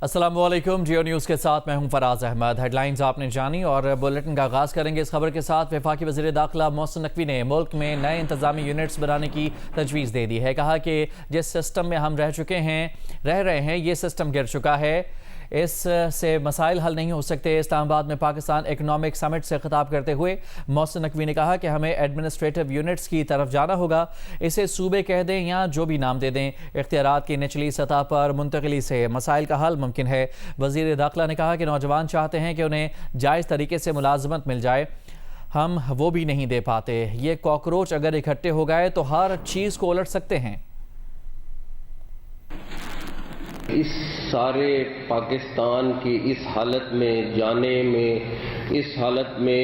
السلام علیکم، جیو نیوز کے ساتھ میں ہوں فراز احمد۔ ہیڈ لائنز آپ نے جانی اور بلیٹن کا آغاز کریں گے اس خبر کے ساتھ۔ وفاقی وزیر داخلہ محسن نقوی نے ملک میں نئے انتظامی یونٹس بنانے کی تجویز دے دی ہے۔ کہا کہ جس سسٹم میں ہم رہ رہے ہیں یہ سسٹم گر چکا ہے، اس سے مسائل حل نہیں ہو سکتے۔ اسلام آباد میں پاکستان اکنامک سمٹ سے خطاب کرتے ہوئے محسن نقوی نے کہا کہ ہمیں ایڈمنسٹریٹو یونٹس کی طرف جانا ہوگا، اسے صوبے کہہ دیں یا جو بھی نام دے دیں، اختیارات کی نچلی سطح پر منتقلی سے مسائل کا حل ممکن ہے۔ وزیر داخلہ نے کہا کہ نوجوان چاہتے ہیں کہ انہیں جائز طریقے سے ملازمت مل جائے، ہم وہ بھی نہیں دے پاتے۔ یہ کاکروچ اگر اکٹھے ہو گئے تو ہر چیز کو الٹ سکتے ہیں۔ اس سارے پاکستان کی اس حالت میں جانے میں، اس حالت میں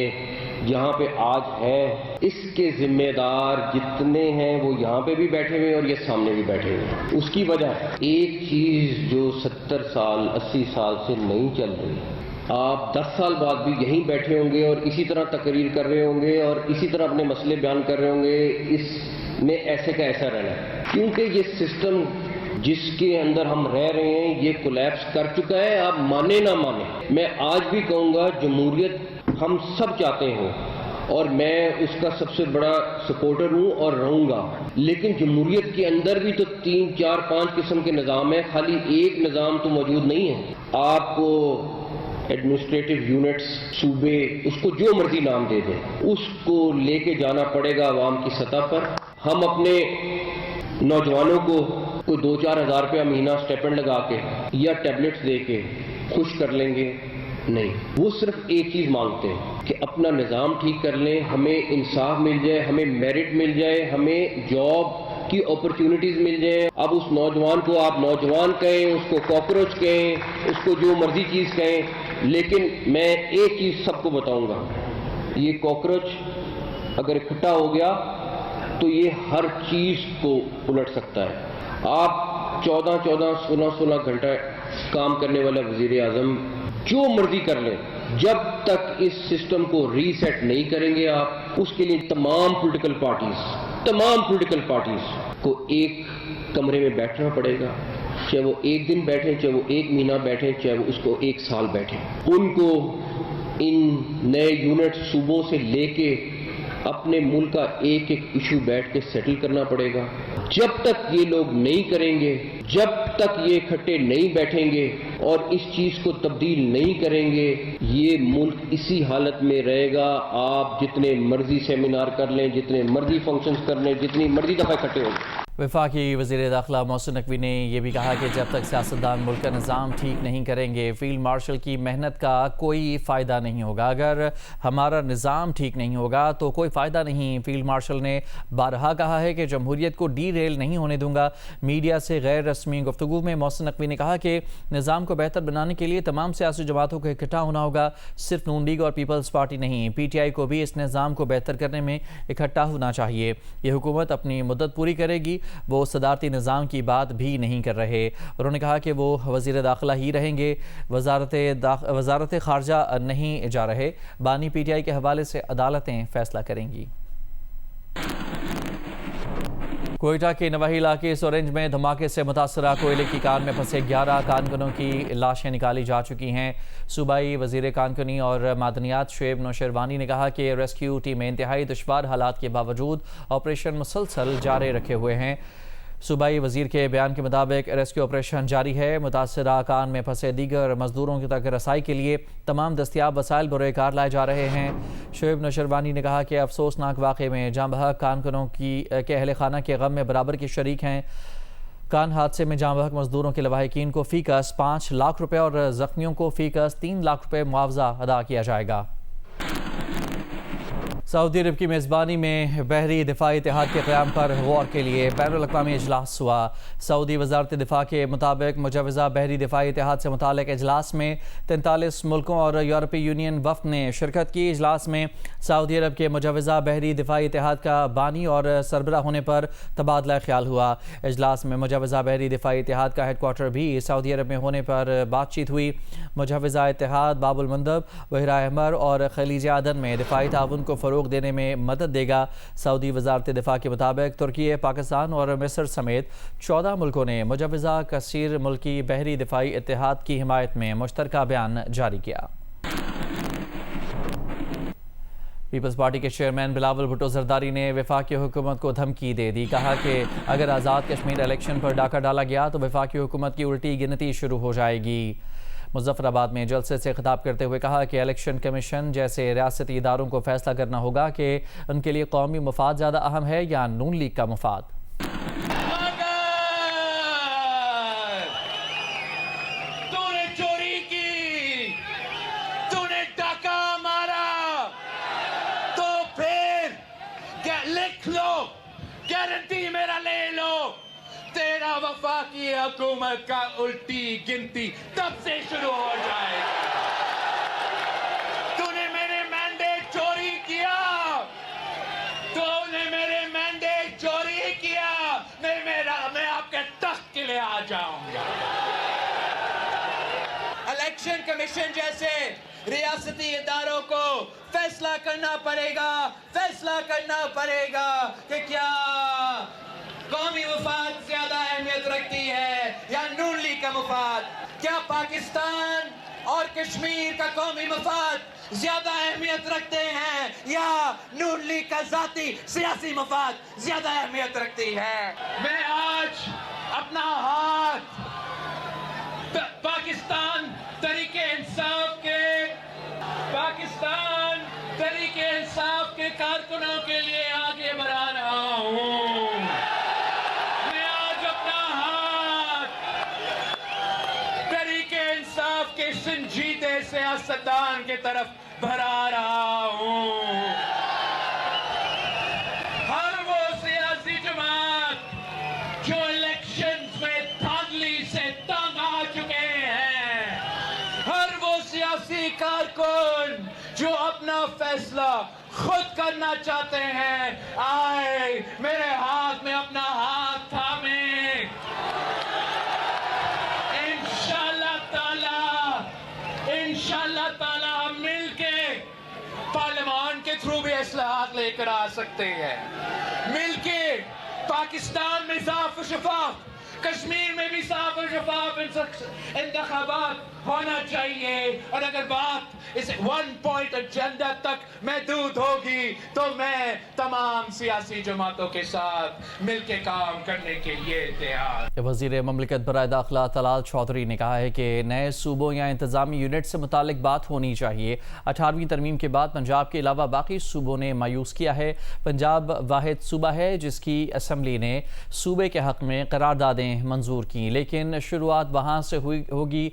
جہاں پہ آج ہے، اس کے ذمہ دار جتنے ہیں وہ یہاں پہ بھی بیٹھے ہوئے اور یہ سامنے بھی بیٹھے ہوئے۔ اس کی وجہ ایک چیز جو 70 سال 80 سال سے نہیں چل رہی، آپ 10 سال بعد بھی یہیں بیٹھے ہوں گے اور اسی طرح تقریر کر رہے ہوں گے اور اسی طرح اپنے مسئلے بیان کر رہے ہوں گے۔ اس میں ایسے کا ایسا رہنا ہے، کیونکہ یہ سسٹم جس کے اندر ہم رہ رہے ہیں یہ کولیپس کر چکا ہے۔ آپ مانے نہ مانے، میں آج بھی کہوں گا جمہوریت ہم سب چاہتے ہیں اور میں اس کا سب سے بڑا سپورٹر ہوں اور رہوں گا، لیکن جمہوریت کے اندر بھی تو 3 4 5 قسم کے نظام ہیں، خالی ایک نظام تو موجود نہیں ہے۔ آپ کو ایڈمنسٹریٹو یونٹس، صوبے، اس کو جو مرضی نام دے دیں، اس کو لے کے جانا پڑے گا عوام کی سطح پر۔ ہم اپنے نوجوانوں کو کوئی 2-4 ہزار روپیہ مہینہ اسٹیپنڈ لگا کے یا ٹیبلٹس دے کے خوش کر لیں گے؟ نہیں، وہ صرف ایک چیز مانگتے ہیں کہ اپنا نظام ٹھیک کر لیں، ہمیں انصاف مل جائے، ہمیں میرٹ مل جائے، ہمیں جاب کی اپرچونٹیز مل جائیں۔ اب اس نوجوان کو آپ نوجوان کہیں، اس کو کاکروچ کہیں، اس کو جو مرضی چیز کہیں، لیکن میں ایک چیز سب کو بتاؤں گا، یہ کاکروچ اگر اکٹھا ہو گیا تو یہ ہر چیز کو الٹ سکتا ہے۔ آپ 14 16 گھنٹہ کام کرنے والا وزیر اعظم جو مرضی کر لیں، جب تک اس سسٹم کو ری سیٹ نہیں کریں گے آپ، اس کے لیے تمام پولیٹیکل پارٹیز کو ایک کمرے میں بیٹھنا پڑے گا، چاہے وہ ایک دن بیٹھیں، چاہے وہ ایک مہینہ بیٹھیں، چاہے وہ اس کو 1 سال بیٹھیں۔ ان کو ان نئے یونٹ صوبوں سے لے کے اپنے ملک کا ایک ایشو بیٹھ کے سیٹل کرنا پڑے گا۔ جب تک یہ لوگ نہیں کریں گے، جب تک یہ اکٹھے نہیں بیٹھیں گے اور اس چیز کو تبدیل نہیں کریں گے، یہ ملک اسی حالت میں رہے گا۔ آپ جتنے مرضی سیمینار کر لیں، جتنے مرضی فنکشنز کر لیں، جتنی مرضی دفعہ اکٹھے ہوں گے۔ وفاقی وزیر داخلہ محسن نقوی نے یہ بھی کہا کہ جب تک سیاستدان ملک کا نظام ٹھیک نہیں کریں گے، فیلڈ مارشل کی محنت کا کوئی فائدہ نہیں ہوگا۔ اگر ہمارا نظام ٹھیک نہیں ہوگا تو کوئی فائدہ نہیں۔ فیلڈ مارشل نے بارہا کہا ہے کہ جمہوریت کو ڈی ریل نہیں ہونے دوں گا۔ میڈیا سے غیر رسمی گفتگو میں محسن نقوی نے کہا کہ نظام کو بہتر بنانے کے لیے تمام سیاسی جماعتوں کو اکٹھا ہونا ہوگا، صرف نون لیگ اور پیپلز پارٹی نہیں۔ پی ٹی آئی کو بھی اس نظام کو بہتر کرنے میں اکٹھا ہونا چاہیے۔ یہ حکومت اپنی مدت پوری کرے گی، وہ صدارتی نظام کی بات بھی نہیں کر رہے۔ انہوں نے کہا کہ وہ وزیر داخلہ ہی رہیں گے، وزارت خارجہ نہیں جا رہے۔ بانی پی ٹی آئی کے حوالے سے عدالتیں فیصلہ کریں گی۔ کوئٹہ کے نواحی علاقے سورنج میں دھماکے سے متاثرہ کوئلے کی کان میں پھنسے 11 کانکنوں کی لاشیں نکالی جا چکی ہیں۔ صوبائی وزیر کانکنی اور معدنیات شعیب نوشیروانی نے کہا کہ ریسکیو ٹیمیں انتہائی دشوار حالات کے باوجود آپریشن مسلسل جاری رکھے ہوئے ہیں۔ صوبائی وزیر کے بیان کے مطابق ریسکیو آپریشن جاری ہے۔ متاثرہ کان میں پھنسے دیگر مزدوروں تک رسائی کے لیے تمام دستیاب وسائل بروئے کار لائے جا رہے ہیں۔ شعیب نوشیروانی نے کہا کہ افسوسناک واقعے میں جاں بحق کانکنوں کے اہل خانہ کے غم میں برابر کے شریک ہیں۔ کان حادثے میں جاں بحق مزدوروں کے لواحقین کو فی کس 5 لاکھ روپے اور زخمیوں کو فی کس 3 لاکھ روپے معاوضہ ادا کیا جائے گا۔ سعودی عرب کی میزبانی میں بحری دفاعی اتحاد کے قیام پر غور کے لیے بین الاقوامی اجلاس ہوا۔ سعودی وزارت دفاع کے مطابق مجوزہ بحری دفاعی اتحاد سے متعلق اجلاس میں 43 ملکوں اور یورپی یونین وفد نے شرکت کی۔ اجلاس میں سعودی عرب کے مجوزہ بحری دفاعی اتحاد کا بانی اور سربراہ ہونے پر تبادلہ خیال ہوا۔ اجلاس میں مجوزہ بحری دفاعی اتحاد کا ہیڈ کوارٹر بھی سعودی عرب میں ہونے پر بات چیت ہوئی۔ مجوزہ اتحاد باب المندب، بحیرہ احمر اور خلیج عدن میں دفاعی تعاون کو فروغ فروغ دینے میں مدد دے گا۔ سعودی وزارت دفاع کے مطابق ترکی، پاکستان اور مصر سمیت 14 ملکوں نے مجوزہ کثیر ملکی بحری دفاعی اتحاد کی حمایت میں مشترکہ بیان جاری کیا۔ پیپلز پارٹی کے چیئرمین بلاول بھٹو زرداری نے وفاقی حکومت کو دھمکی دے دی۔ کہا کہ اگر آزاد کشمیر الیکشن پر ڈاکہ ڈالا گیا تو وفاقی حکومت کی الٹی گنتی شروع ہو جائے گی۔ مظفر آباد میں جلسے سے خطاب کرتے ہوئے کہا کہ الیکشن کمیشن جیسے ریاستی اداروں کو فیصلہ کرنا ہوگا کہ ان کے لیے قومی مفاد زیادہ اہم ہے یا نون لیگ کا مفاد۔ لکھ لو، گارنٹی میرا لے لو، تیرا وفاقی حکومت کا الٹی گنتی تب سے شروع ہو جائے گا۔ تو نے میرے مینڈیٹ چوری کیا، تو نے میرے مینڈیٹ چوری کیا، میں آپ کے تخت کے لیے آ جاؤں گا۔ الیکشن کمیشن جیسے ریاستی اداروں کو فیصلہ کرنا پڑے گا کہ کیا قومی مفاد زیادہ اہمیت رکھتی ہے یا نون لیگ کا مفاد، کیا پاکستان اور کشمیر کا قومی مفاد زیادہ اہمیت رکھتے ہیں یا نون لیگ کا ذاتی سیاسی مفاد زیادہ اہمیت رکھتی ہے۔ میں آج اپنا ہاتھ پاکستان تحریک انصاف کے کارکنوں کے لیے آگے بڑھا رہا ہوں۔ میں آج اپنا ہاتھ تحریک انصاف کے سنجیدے سیاستدان کی طرف بڑھا رہا ہوں۔ ہر وہ سیاسی جماعت جو الیکشنز میں دھاندلی سے تنگ آ چکے ہیں، ہر وہ سیاسی کارکن جو اپنا فیصلہ خود کرنا چاہتے ہیں، آئے میرے ہاتھ میں اپنا ہاتھ تھامیں۔ انشاءاللہ تعالی ہم مل کے پارلیمان کے تھرو بھی اصلاحات لے کر آ سکتے ہیں، مل کے پاکستان میں صاف و شفاف، کشمیر میں بھی صاف و شفاف انتخابات ہونا چاہیے۔ اور اگر بات اس 1 پوائنٹ ایجنڈا تک محدود ہوگی تو میں تمام سیاسی جماعتوں کے ساتھ مل کے کام کرنے کے لیے تیار۔ وزیر مملکت برائے داخلہ طلال چودھری نے کہا ہے کہ نئے صوبوں یا انتظامی یونٹ سے متعلق بات ہونی چاہیے۔ 18ویں ترمیم کے بعد پنجاب کے علاوہ باقی صوبوں نے مایوس کیا ہے۔ پنجاب واحد صوبہ ہے جس کی اسمبلی نے صوبے کے حق میں قراردادیں منظور کیں، لیکن شروعات وہاں سے ہوگی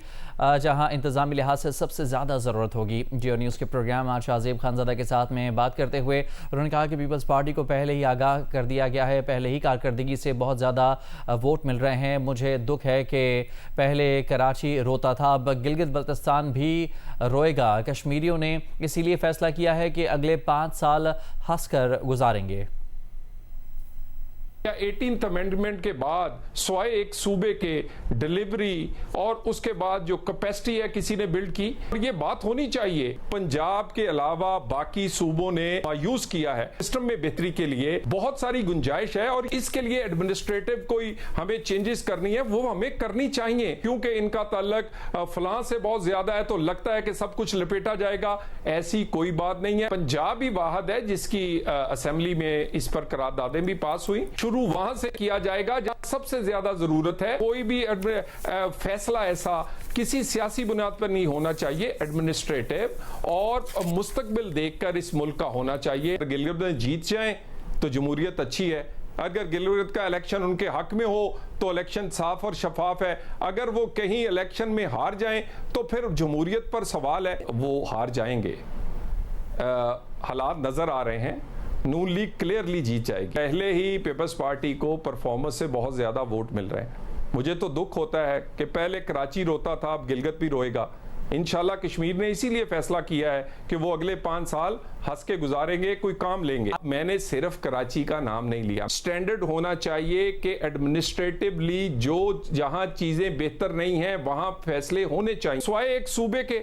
جہاں انتظامی لحاظ سے سب سے زیادہ ضرورت ہوگی۔ جیو نیوز کے پروگرام آج شاہزیب خانزادہ کے ساتھ میں بات کرتے ہوئے انہوں نے کہا کہ پیپلز پارٹی کو پہلے ہی آگاہ کر دیا گیا ہے، پہلے ہی کارکردگی سے بہت زیادہ ووٹ مل رہے ہیں۔ مجھے دکھ ہے کہ پہلے کراچی روتا تھا، اب گلگت بلتستان بھی روئے گا۔ کشمیریوں نے اسی لیے فیصلہ کیا ہے کہ اگلے 5 سال ہنس کر گزاریں گے۔ 18th امینڈمنٹ کے بعد سوائے ایک صوبے کے ڈیلیوری اور اس کے بعد جو کیپیسٹی ہے کسی نے بلڈ کی، یہ بات ہونی چاہیے۔ پنجاب کے علاوہ باقی صوبوں نے مایوس کیا ہے۔ سسٹم میں بہتری کے لیے بہت ساری گنجائش ہے اور اس کے لیے ایڈمنسٹریٹو کوئی ہمیں چینجز کرنی ہے وہ ہمیں کرنی چاہیے، کیونکہ ان کا تعلق فلاں سے بہت زیادہ ہے تو لگتا ہے کہ سب کچھ لپیٹا جائے گا، ایسی کوئی بات نہیں ہے۔ پنجاب ہی واحد ہے جس کی اسمبلی میں اس پر قراردادیں بھی پاس ہوئی۔ وہاں سے کیا جائے گا جہاں سب سے زیادہ ضرورت ہے۔ کوئی بھی فیصلہ ایسا کسی سیاسی بنیاد پر نہیں ہونا چاہیے، ایڈمنسٹریٹو اور مستقبل دیکھ کر اس ملک کا ہونا چاہیے۔ گلگت میں جیت جائیں تو جمہوریت اچھی ہے، اگر گلگت کا الیکشن ان کے حق میں ہو تو الیکشن صاف اور شفاف ہے، اگر وہ کہیں الیکشن میں ہار جائیں تو پھر جمہوریت پر سوال ہے، وہ ہار جائیں گے۔ حالات نظر آ رہے ہیں، نون لیگ کلیئرلی جیت جائے گی۔ پہلے ہی پیپلز پارٹی کو پرفارمنس سے بہت زیادہ ووٹ مل رہے ہیں۔ مجھے تو دکھ ہوتا ہے کہ پہلے کراچی روتا تھا، اب گلگت بھی روئے گا۔ انشاءاللہ کشمیر نے اسی لیے فیصلہ کیا ہے کہ وہ اگلے 5 سال ہنس کے گزاریں گے، کوئی کام لیں گے۔ میں نے صرف کراچی کا نام نہیں لیا، سٹینڈرڈ ہونا چاہیے کہ ایڈمنسٹریٹولی جہاں چیزیں بہتر نہیں ہیں وہاں فیصلے ہونے چاہیے۔ سوائے ایک صوبے کے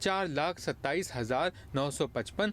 4,27,955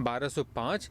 1,205,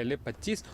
LA25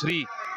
3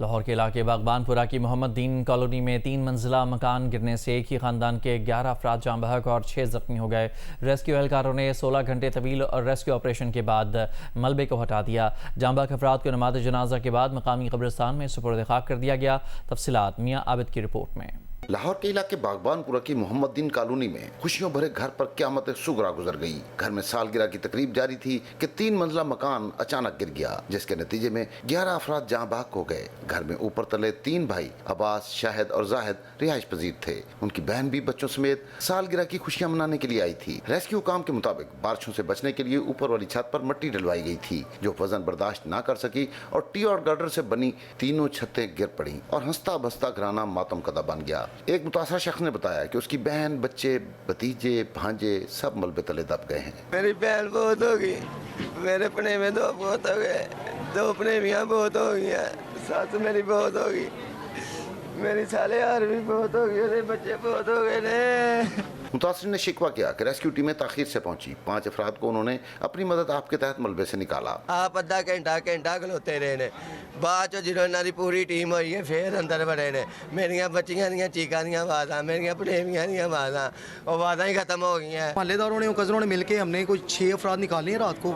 لاہور کے علاقے باغبان پورہ کی محمد دین کالونی میں 3 منزلہ مکان گرنے سے ایک ہی خاندان کے 11 افراد جاں بحق اور 6 زخمی ہو گئے۔ ریسکیو اہلکاروں نے 16 گھنٹے طویل ریسکیو آپریشن کے بعد ملبے کو ہٹا دیا۔ جاں بحق افراد کو نماز جنازہ کے بعد مقامی قبرستان میں سپرد خاک کر دیا گیا۔ تفصیلات میاں عابد کی رپورٹ میں۔ لاہور کے علاقے باغبان پورہ کی محمد دین کالونی میں خوشیوں بھرے گھر پر قیامت صغریٰ گزر گئی۔ گھر میں سالگرہ کی تقریب جاری تھی کہ 3 منزلہ مکان اچانک گر گیا، جس کے نتیجے میں 11 افراد جاں بحق ہو گئے۔ گھر میں اوپر تلے 3 بھائی عباس، شاہد اور زاہد رہائش پذیر تھے۔ ان کی بہن بھی بچوں سمیت سالگرہ کی خوشیاں منانے کے لیے آئی تھی۔ ریسکیو کام کے مطابق بارشوں سے بچنے کے لیے اوپر والی چھت پر مٹی ڈلوائی گئی تھی، جو وزن برداشت نہ کر سکی اور ٹی اور گرڈر سے بنی تینوں چھتیں گر پڑیں اور ہنستا بستا گھرانہ ماتم کدہ بن گیا۔ ایک متاثرہ شخص نے بتایا کہ اس کی بہن، بچے، بھتیجے، بھانجے سب ملبے تلے دب گئے ہیں۔ میری بہن بہت ہوگی، میرے پنے میں 2 بہت ہو گئے، 2 پنیویاں بہت ہو گئی ہیں، ساس میری بہت ہوگی، میری سالے یار بھی بہت ہو گئی، میرے بچے بہت ہو گئے نے۔ متاثرین نے شکوہ کیا کہ ریسکیو ٹیمیں تاخیر سے پہنچی۔ 5 افراد کو انہوں نے اپنی مدد آپ کے تحت ملبے سے نکالا۔ آپ آدھا گھنٹہ کھلوتے رہے نے، بعد جنہوں نے پوری ٹیم ہوئی ہے پھر اندر بڑے نے۔ میریاں بچیاں دیاں چیکاں دیاں آوازاں، میریاں پنیویاں دیاں آوازاں ہی ختم ہو گئی ہیں۔ محلے داروں نے، کزنوں نے مل کے ہم نے کوئی 6 افراد نکالے ہیں رات کو۔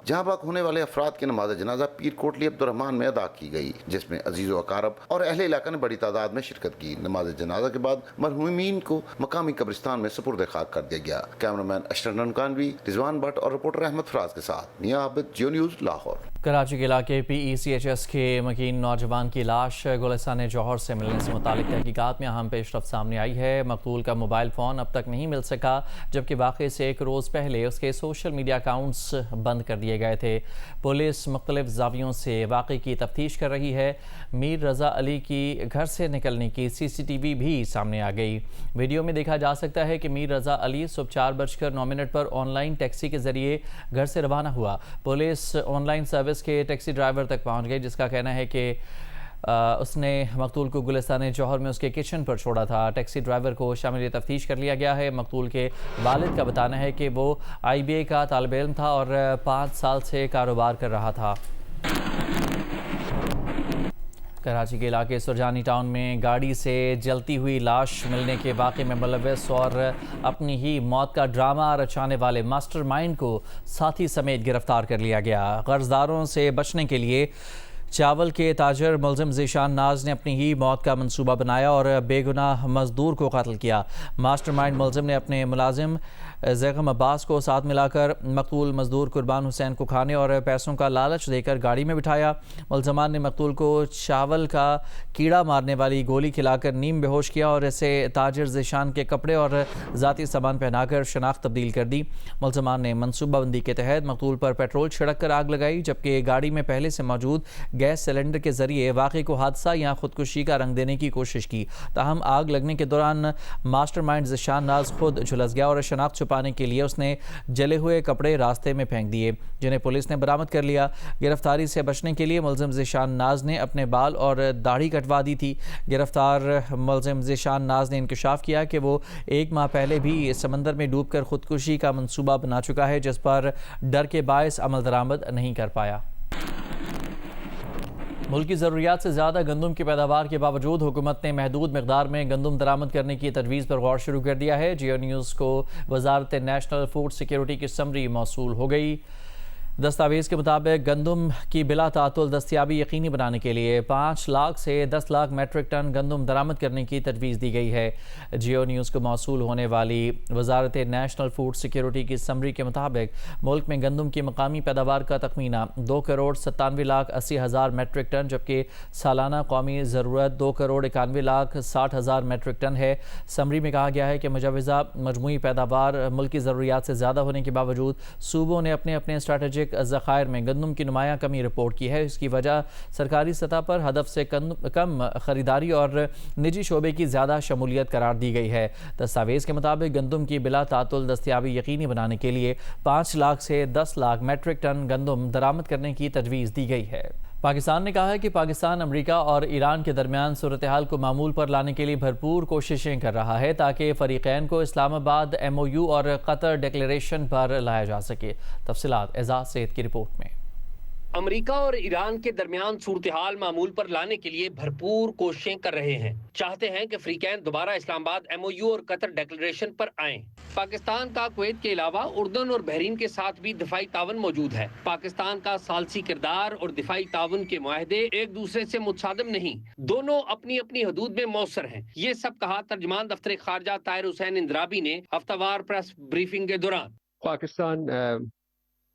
جہاں بحق ہونے والے افراد کی نماز جنازہ پیر کوٹلی عبدالرحمان میں ادا کی گئی، جس میں عزیز و اقارب اور اہل علاقہ نے بڑی تعداد میں شرکت کی۔ نماز جنازہ کے بعد مرحومین کو مقامی قبرستان میں سپرد خاک کر دیا گیا۔ کیمرامین اشرف ننکانوی، رضوان بٹ اور رپورٹر احمد فراز کے ساتھ میاں عابد، جیو نیوز، لاہور۔ کراچی کے علاقے PECHS کے مکین نوجوان کی لاش گلستان جوہر سے ملنے سے متعلق تحقیقات میں اہم پیش رفت سامنے آئی ہے۔ مقتول کا موبائل فون اب تک نہیں مل سکا، جبکہ واقعے سے 1 روز پہلے اس کے سوشل میڈیا اکاؤنٹس بند کر دیے گئے تھے۔ پولیس مختلف زاویوں سے واقعے کی تفتیش کر رہی ہے۔ میر رضا علی کی گھر سے نکلنے کی CCTV بھی سامنے آ گئی۔ ویڈیو میں دیکھا جا سکتا ہے کہ میر رضا علی صبح 4:09 پر آن لائن ٹیکسی کے ذریعے گھر سے روانہ ہوا۔ پولیس آن لائن سروس کے ٹیکسی ڈرائیور تک پہنچ گئی، جس کا کہنا ہے کہ اس نے مقتول کو گلستان جوہر میں اس کے کچن پر چھوڑا تھا۔ ٹیکسی ڈرائیور کو شامل تفتیش کر لیا گیا ہے۔ مقتول کے والد کا بتانا ہے کہ وہ IBA کا طالب علم تھا اور 5 سال سے کاروبار کر رہا تھا۔ کراچی کے علاقے سرجانی ٹاؤن میں گاڑی سے جلتی ہوئی لاش ملنے کے واقعے میں ملوث اور اپنی ہی موت کا ڈرامہ رچانے والے ماسٹر مائنڈ کو ساتھی سمیت گرفتار کر لیا گیا۔ قرض داروں سے بچنے کے لیے چاول کے تاجر ملزم ذیشان ناز نے اپنی ہی موت کا منصوبہ بنایا اور بے گناہ مزدور کو قتل کیا۔ ماسٹر مائنڈ ملزم نے اپنے ملازم زیغم عباس کو ساتھ ملا کر مقتول مزدور قربان حسین کو کھانے اور پیسوں کا لالچ دے کر گاڑی میں بٹھایا۔ ملزمان نے مقتول کو چاول کا کیڑا مارنے والی گولی کھلا کر نیم بے ہوش کیا اور اسے تاجر ذیشان کے کپڑے اور ذاتی سامان پہنا کر شناخت تبدیل کر دی۔ ملزمان نے منصوبہ بندی کے تحت مقتول پر پیٹرول چھڑک کر آگ لگائی، جبکہ گاڑی میں پہلے سے موجود گیس سلنڈر کے ذریعے واقعے کو حادثہ یا خودکشی کا رنگ دینے کی کوشش کی۔ تاہم آگ لگنے کے دوران ماسٹر مائنڈ ذیشان ناز خود جھلس گیا اور شناخت چھپانے کے لیے اس نے جلے ہوئے کپڑے راستے میں پھینک دیے، جنہیں پولیس نے برآمد کر لیا۔ گرفتاری سے بچنے کے لیے ملزم ذیشان ناز نے اپنے بال اور داڑھی کٹوا دی تھی۔ گرفتار ملزم ذیشان ناز نے انکشاف کیا کہ وہ 1 ماہ پہلے بھی اس سمندر میں ڈوب کر خودکشی کا منصوبہ بنا چکا ہے، جس پر ڈر کے باعث عمل درآمد نہیں کر پایا۔ ملک کی ضروریات سے زیادہ گندم کی پیداوار کے باوجود حکومت نے محدود مقدار میں گندم درآمد کرنے کی تجویز پر غور شروع کر دیا ہے۔ جیو نیوز کو وزارت نیشنل فوڈ سیکیورٹی کی سمری موصول ہو گئی۔ دستاویز کے مطابق گندم کی بلا تعطل دستیابی یقینی بنانے کے لیے 5 لاکھ سے 10 لاکھ میٹرک ٹن گندم درآمد کرنے کی تجویز دی گئی ہے۔ جیو نیوز کو موصول ہونے والی وزارت نیشنل فوڈ سیکیورٹی کی سمری کے مطابق ملک میں گندم کی مقامی پیداوار کا تخمینہ 2,97,80,000 میٹرک ٹن، جبکہ سالانہ قومی ضرورت 2,91,60,000 میٹرک ٹن ہے۔ سمری میں کہا گیا ہے کہ مجوزہ مجموعی پیداوار ملک کی ضروریات سے زیادہ ہونے کے باوجود صوبوں نے اپنے اسٹریٹجک ذخائر میں گندم کی نمایاں کمی رپورٹ کی ہے۔ اس کی وجہ سرکاری سطح پر ہدف سے کم خریداری اور نجی شعبے کی زیادہ شمولیت قرار دی گئی ہے۔ دستاویز کے مطابق گندم کی بلا تعطل دستیابی یقینی بنانے کے لیے 5 لاکھ سے 10 لاکھ میٹرک ٹن گندم درآمد کرنے کی تجویز دی گئی ہے۔ پاکستان نے کہا ہے کہ پاکستان امریکہ اور ایران کے درمیان صورتحال کو معمول پر لانے کے لیے بھرپور کوششیں کر رہا ہے تاکہ فریقین کو اسلام آباد MOU اور قطر ڈکلیریشن پر لایا جا سکے۔ تفصیلات اعزاز سید کی رپورٹ میں۔ امریکہ اور ایران کے درمیان صورتحال معمول پر لانے کے لیے بھرپور کوششیں کر رہے ہیں، چاہتے ہیں کہ فریقین دوبارہ اسلام آباد MOU اور قطر ڈیکلریشن پر آئیں۔ پاکستان کا کویت کے علاوہ اردن اور بحرین کے ساتھ بھی دفاعی تعاون موجود ہے۔ پاکستان کا ثالثی کردار اور دفاعی تعاون کے معاہدے ایک دوسرے سے متصادم نہیں، دونوں اپنی اپنی حدود میں مؤثر ہیں۔ یہ سب کہا ترجمان دفتر خارجہ طاہر حسین اندرابی نے ہفتہ وار پریس بریفنگ کے دوران۔ Pakistan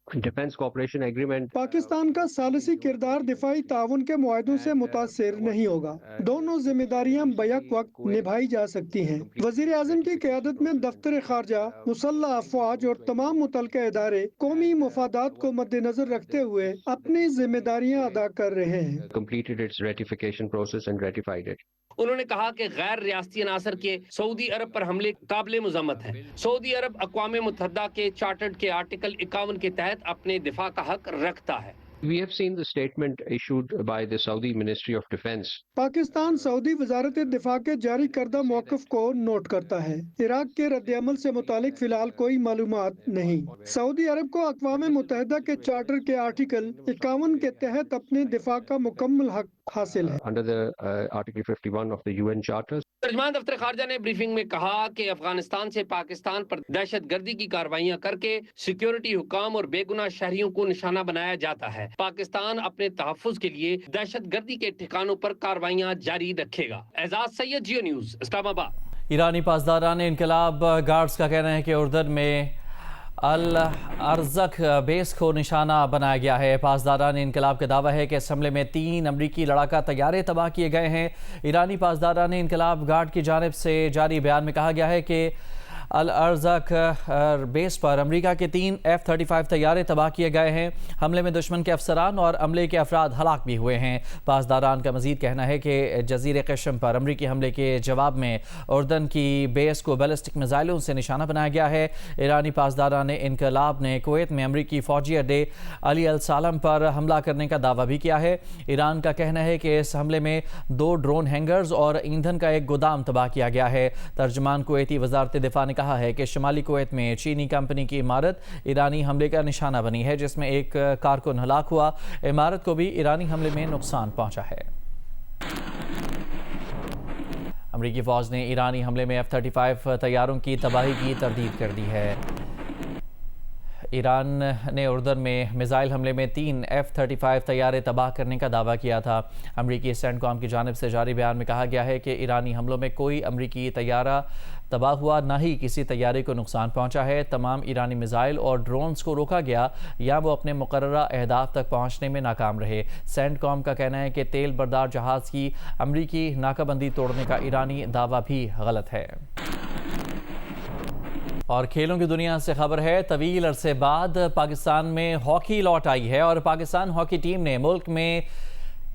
defence cooperation agreement, Pakistan کا ثالثی کردار دفاعی تعاون کے معاہدوں سے متاثر نہیں ہوگا، دونوں ذمہ داریاں بیک وقت نبھائی جا سکتی ہیں۔ وزیر اعظم کی قیادت میں دفتر خارجہ، مسلح افواج اور تمام متعلقہ ادارے قومی مفادات کو مد نظر رکھتے ہوئے اپنی ذمہ داریاں ادا کر رہے ہیں۔ completed its ratification process and ratified it. انہوں نے کہا کہ غیر ریاستی عناصر کے سعودی عرب پر حملے قابل مذمت ہیں۔ سعودی عرب اقوام متحدہ کے چارٹرڈ کے آرٹیکل 51 کے تحت اپنے دفاع کا حق رکھتا ہے۔ We have seen the statement issued by the Saudi Ministry of Defense. Pakistan سعودی وزارت دفاع کے جاری کردہ موقف کو نوٹ کرتا ہے۔ عراق کے رد عمل سے متعلق فی الحال کوئی معلومات نہیں۔ سعودی عرب کو اقوام متحدہ کے چارٹر کے آرٹیکل 51 کے تحت اپنے دفاع کا مکمل حق حاصل ہے۔ Under the Article 51 of the UN Charter. ترجمان دفتر خارجہ نے بریفنگ میں کہا کہ افغانستان سے پاکستان پر دہشت گردی کی کارروائیاں کر کے سیکیورٹی حکام اور بے گناہ شہریوں کو نشانہ بنایا جاتا ہے۔ پاکستان اپنے تحفظ کے لیے دہشت گردی کے ٹھکانوں پر کارروائیاں جاری رکھے گا۔ اعزاز سید، جیو نیوز، اسلام آباد۔ ایرانی پاسداران انقلاب گارڈز کا کہنا ہے کہ اردن میں الارزق بیس کو نشانہ بنایا گیا ہے۔ پاسداران انقلاب کا دعویٰ ہے کہ اس حملے میں 3 امریکی لڑاکا طیارے تباہ کیے گئے ہیں۔ ایرانی پاسداران انقلاب گارڈ کی جانب سے جاری بیان میں کہا گیا ہے کہ الارزق بیس پر امریکہ کے 3 F-35 طیارے تباہ کیے گئے ہیں۔ حملے میں دشمن کے افسران اور عملے کے افراد ہلاک بھی ہوئے ہیں۔ پاسداران کا مزید کہنا ہے کہ جزیرے قشم پر امریکی حملے کے جواب میں اردن کی بیس کو بیلسٹک میزائلوں سے نشانہ بنایا گیا ہے۔ ایرانی پاسداران انقلاب نے کویت میں امریکی فوجی اڈے علی السالم پر حملہ کرنے کا دعویٰ بھی کیا ہے۔ ایران کا کہنا ہے کہ اس حملے میں 2 ڈرون ہینگرز اور ایندھن کا ایک گودام تباہ کیا گیا ہے۔ ترجمان کویتی وزارت دفاع نے کہا ہے کہ شمالی کویت میں چینی کمپنی کی عمارت ایرانی حملے کا نشانہ بنی ہے، جس میں ایک کارکن ہلاک ہوا۔ عمارت کو بھی ایرانی حملے میں نقصان پہنچا ہے۔ امریکی فوج نے ایرانی حملے میں F-35 طیاروں کی تباہی کی تردید کر دی ہے۔ ایران نے اردن میں میزائل حملے میں 3 F-35 طیارے تباہ کرنے کا دعویٰ کیا تھا۔ امریکی سینٹ کام کی جانب سے جاری بیان میں کہا گیا ہے کہ ایرانی حملوں میں کوئی امریکی طیارہ تباہ ہوا، نہ ہی کسی طیارے کو نقصان پہنچا ہے۔ تمام ایرانی میزائل اور ڈرونز کو روکا گیا یا وہ اپنے مقررہ اہداف تک پہنچنے میں ناکام رہے۔ سینٹ کام کا کہنا ہے کہ تیل بردار جہاز کی امریکی ناکہ بندی توڑنے کا ایرانی دعویٰ بھی غلط ہے۔ اور کھیلوں کی دنیا سے خبر ہے، طویل عرصے بعد پاکستان میں ہاکی لوٹ آئی ہے اور پاکستان ہاکی ٹیم نے ملک میں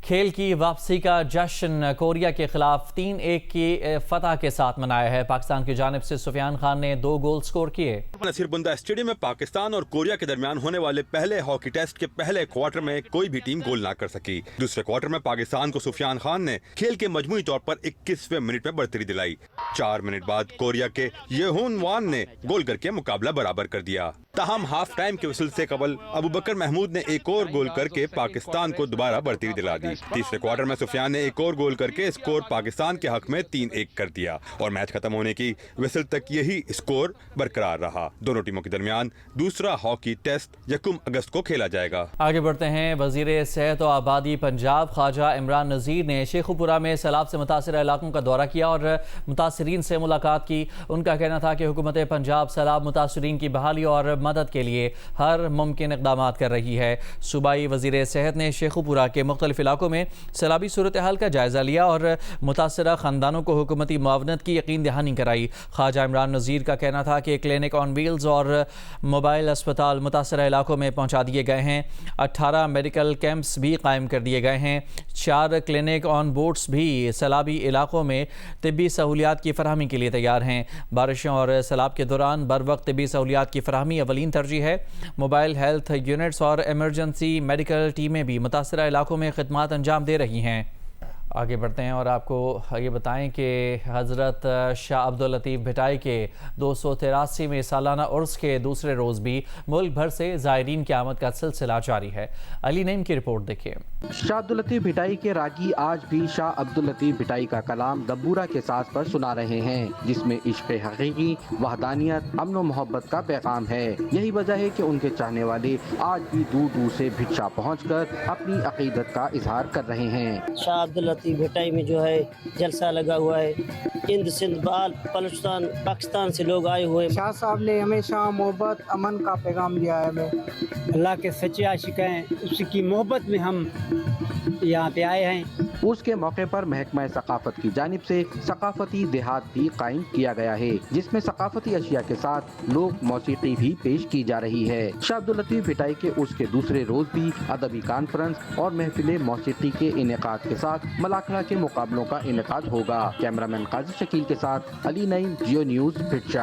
کھیل کی واپسی کا جشن کوریا کے خلاف 3-1 کی فتح کے ساتھ منایا ہے۔ پاکستان کی جانب سے سفیان خان نے 2 گول سکور کیے۔ نصیر بندہ اسٹیڈیم میں پاکستان اور کوریا کے درمیان ہونے والے پہلے ہاکی ٹیسٹ کے پہلے کوارٹر میں کوئی بھی ٹیم گول نہ کر سکی۔ دوسرے کوارٹر میں پاکستان کو سفیان خان نے کھیل کے مجموعی طور پر 21ویں منٹ میں برتری دلائی۔ 4 منٹ بعد کوریا کے یہون وان نے گول کر کے مقابلہ برابر کر دیا۔ تاہم ہاف ٹائم کے وصل سے قبل ابوبکر محمود نے ایک اور گول کر کے پاکستان کو دوبارہ برتری دلا دی۔ تیسرے کوارٹر میں سفیان نے ایک اور گول کر کے اسکور پاکستان کے حق میں 3-1 کر دیا اور میچ ختم ہونے کی وصل تک یہی اسکور برقرار رہا۔ دونوں ٹیموں کے درمیان دوسرا ہاکی ٹیسٹ 1 اگست کو کھیلا جائے گا۔ آگے بڑھتے ہیں۔ وزیر صحت و آبادی پنجاب خواجہ عمران نذیر نے شیخوپورہ میں سیلاب سے متاثرہ علاقوں کا دورہ کیا اور متاثرین سے ملاقات کی۔ ان کا کہنا تھا کہ حکومت پنجاب سیلاب متاثرین کی بحالی اور مدد کے لیے ہر ممکن اقدامات کر رہی ہے۔ صوبائی وزیر صحت نے شیخوپورہ کے مختلف علاقوں میں سیلابی صورتحال کا جائزہ لیا اور متاثرہ خاندانوں کو حکومتی معاونت کی یقین دہانی کرائی۔ خواجہ عمران نذیر کا کہنا تھا کہ کلینک آن ویلز اور موبائل اسپتال متاثرہ علاقوں میں پہنچا دیے گئے ہیں۔ 18 میڈیکل کیمپس بھی قائم کر دیے گئے ہیں۔ 4 کلینک آن بوٹس بھی سیلابی علاقوں میں طبی سہولیات کی فراہمی کے لیے تیار ہیں۔ بارشوں اور سیلاب کے دوران بروقت طبی سہولیات کی فراہمی اولین ترجیح ہے۔ موبائل ہیلتھ یونٹس اور ایمرجنسی میڈیکل ٹیمیں بھی متاثرہ علاقوں میں خدمات انجام دے رہی ہیں۔ آگے بڑھتے ہیں اور آپ کو یہ بتائیں کہ حضرت شاہ عبداللطیف بھٹائی کے 283ویں سالانہ عرس کے دوسرے روز بھی ملک بھر سے زائرین کی آمد کا سلسلہ جاری ہے۔ علی نعیم کی رپورٹ دیکھیں۔ شاہ عبداللطیف بھٹائی کے راگی آج بھی شاہ عبداللطیف بھٹائی کا کلام دبورہ کے ساز پر سنا رہے ہیں، جس میں عشق حقیقی، وحدانیت، امن و محبت کا پیغام ہے۔ یہی وجہ ہے کہ ان کے چاہنے والے آج بھی دور دور سے بھٹشا پہنچ کر اپنی عقیدت کا اظہار کر رہے ہیں۔ شاہ عبداللطیف بھٹائی میں جو ہے جلسہ لگا ہوا ہے، ہند سندھ بال بلوچستان پاکستان سے لوگ آئے ہوئے۔ شاہ صاحب نے ہمیشہ محبت امن کا پیغام دیا ہے ہمیں۔ اللہ کے سچے عاشق ہیں، اس کی محبت میں ہم یہاں پہ آئے ہیں۔ اس کے موقع پر محکمہ ثقافت کی جانب سے ثقافتی دیہات بھی قائم کیا گیا ہے، جس میں ثقافتی اشیاء کے ساتھ لوک موسیقی بھی پیش کی جا رہی ہے۔ شاہ عبداللطیف بھٹائی کے اس کے دوسرے روز بھی ادبی کانفرنس اور محفل موسیقی کے انعقاد کے ساتھ ملاقہ کے مقابلوں کا انعقاد ہوگا۔ کیمرہ مین قاضی شکیل کے ساتھ علی نعیم، جیو نیوز، بھٹشا۔